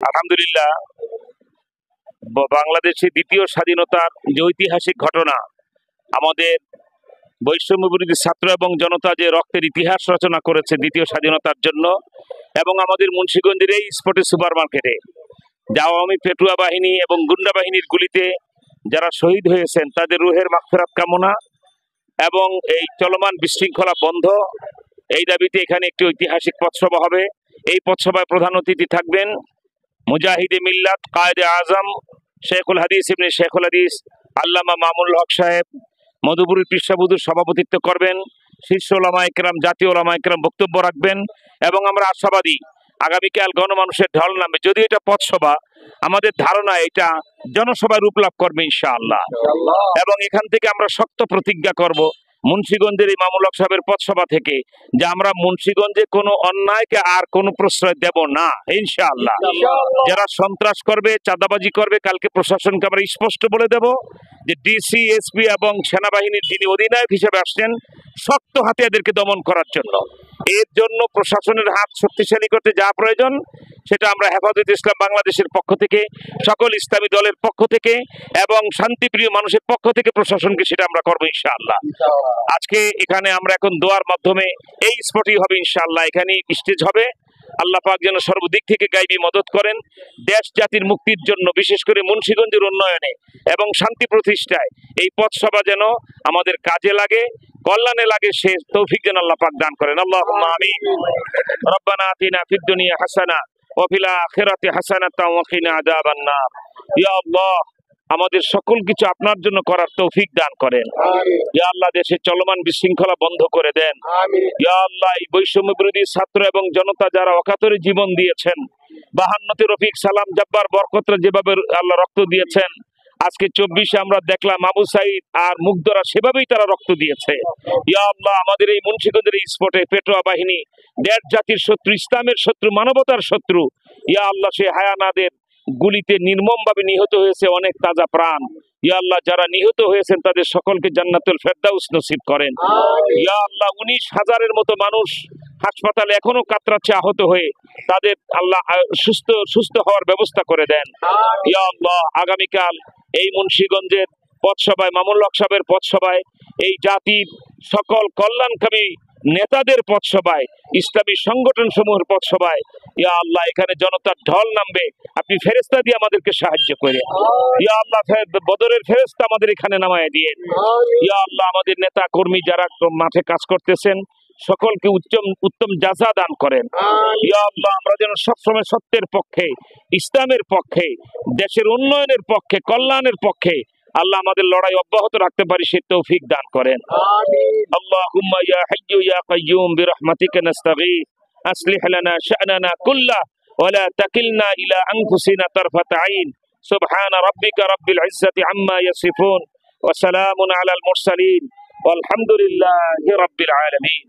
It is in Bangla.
আলহামদুলিল্লাহ, বাংলাদেশের দ্বিতীয় স্বাধীনতার যে ঐতিহাসিক ঘটনা, আমাদের বৈষম্য বিরোধী ছাত্র এবং জনতা যে রক্তের ইতিহাস রচনা করেছে দ্বিতীয় স্বাধীনতার জন্য, এবং আমাদের মুন্সিগঞ্জের এই স্পটে সুপার মার্কেটে আওয়ামী পেটুয়া বাহিনী এবং গুন্ডা বাহিনীর গুলিতে যারা শহীদ হয়েছেন তাদের রুহের মাগফিরাত কামনা এবং এই চলমান বিশৃঙ্খলা বন্ধ, এই দাবিতে এখানে একটি ঐতিহাসিক পথসভা হবে। এই পথসভায় প্রধান অতিথি থাকবেন মুজাহিদে মিল্লাত কায়েদে আজম শেখুল হাদিস ইবনে শেখুল হাদিস আল্লামা মামুনুল হক সাহেব। মধুপুরী পৃষ্ঠাবুদুর সভাপতিত্ব করবেন। শীর্ষ ওলামা ইকরাম, জাতীয় ওলামা ইকরাম বক্তব্য রাখবেন এবং আমরা আশাবাদী আগামীকাল গণমানুষের ঢল নামবে। যদি এটা পথসভা, আমাদের ধারণা এটা জনসভায় রূপ লাভ করবে ইনশাআল্লাহ, এবং এখান থেকে আমরা শক্ত প্রতিজ্ঞা করব মুন্সিগঞ্জের এই মামুনুল হক সাহেবের পথসভা থেকে যে আমরা মুন্সিগঞ্জে কোনো অন্যায়কে আর কোনো প্রশ্রয় দেব না ইনশাআল্লাহ। যারা সন্ত্রাস করবে, চাঁদাবাজি করবে, কালকে প্রশাসনকে আমরা স্পষ্ট বলে দেব যে ডিসি, এসপি এবং সেনাবাহিনীর যিনি অধিনায়ক হিসেবে আসছেন শক্ত হাতে এদেরকে দমন করার জন্য। এর জন্য প্রশাসনের হাত শক্তিশালী করতে যা প্রয়োজন সেটা আমরা হেফাজতে ইসলাম বাংলাদেশের পক্ষ থেকে, সকল ইসলামী দলের পক্ষ থেকে এবং শান্তিপ্রিয় মানুষের পক্ষ থেকে প্রশাসনকে সেটা আমরা করবো ইনশাআল্লাহ। আজকে এখানে আমরা এখন দোয়ার মাধ্যমে এই স্পটই হবে ইনশাআল্লাহ, এখানেই স্টেজ হবে। আল্লাহ পাক যেন সর্বদিক থেকে গাইবী মদত করেন, দেশ জাতির মুক্তির জন্য, বিশেষ করে মুন্সিগঞ্জের উন্নয়নে এবং শান্তি প্রতিষ্ঠায় এই পথসভা যেন আমাদের কাজে লাগে, কল্যাণে লাগে, সে তৌফিক যেন আল্লাহ পাক দান করেন। আল্লাহুম্মা আমিন। রব্বানা আতিনা ফিদ দুনিয়া হাসানা ওয়া ফিল আখিরাতি হাসানাতাও ওয়া কিনা আযাবান নার। ইয়া আল্লাহ, আমাদের সকল কিছু আপনার জন্য করার তৌফিক দান করেন। ইয়া আল্লাহ, দেশের চলমান বিশৃঙ্খলা বন্ধ করে দেন। ইয়া আল্লাহ, এই বৈষম্য বিরোধী ছাত্র এবং জনতা যারা অকাতরে জীবন দিয়েছেন, 52তে রফিক, সালাম, জব্বার, বরকতরা যেভাবে আল্লাহ রক্ত দিয়েছেন, আজকে 24-এ আমরা দেখলাম আবু সাইদ আর মুগ্ধরা সেভাবেই তারা রক্ত দিয়েছে। ইয়া আল্লাহ, আমাদের এই মুন্সিগঞ্জের এই স্পটে পেটোয়া বাহিনী দেশ জাতির শত্রু, ইসলামের শত্রু, মানবতার শত্রু। ইয়া আল্লাহ, সে হায়ানাদের গুলিতে নির্মমভাবে নিহত হয়েছে অনেক তাজা প্রাণ। ইয়া আল্লাহ, যারা নিহত হয়েছেন তাদের সকলকে জান্নাতুল ফেরদাউস নসিব করেন। ইয়া আল্লাহ, 19,000-এর মতো মানুষ হাসপাতালে এখনো কাতরাচ্ছে আহত হয়ে, তাদের আল্লাহ সুস্থ হওয়ার ব্যবস্থা করে দেন। ইয়া আল্লাহ, আগামীকাল এই মুন্সিগঞ্জের পথসভায়, মামুনুল হক সাহেবের পথসভায়, এই জাতির সকল কল্যাণকামী নেতাদের পথসভায়, ইসলামী সংগঠন সমূহের পথসভায়, ইয়া আল্লাহ, এখানে জনতার ঢল নামবে। আপনি ফেরেশতা দিয়ে আমাদেরকে সাহায্য করে, ইয়া আল্লাহ, বদরের ফেরেশতা আমাদের এখানে নামায় দিয়ে, ইয়া আল্লাহ, আমাদের নেতা কর্মী যারা মাঠে কাজ করতেছেন সকলকে উত্তম জাযা দান করেন। ইয়া আল্লাহ, আমরা যেন সবসময় সত্যের পক্ষে, ইসলামের পক্ষে, দেশের উন্নয়নের পক্ষে, কল্যাণের পক্ষে আল্লাহ আমাদের লড়াই অব্যাহত রাখতে পারি, সে তৌফিক দান করেন। আল্লাহুম্মা ইয়া হাইয়্যু ইয়া কাইয়্যুম বিরহমাতিকা নাস্তাগীথ আসলিহ লানা শা'নানা কুল্লাহ ওয়া লা তাকিলনা ইলা আনফুসিনা তারফাতা আইন। সুবহানা রাব্বিকা রাব্বিল ইজ্জাতি আম্মা ইয়াসিফুন ওয়া সালামুন আলাল মুরসালিন ওয়ালহামদুলিল্লাহি রাব্বিল আলামিন।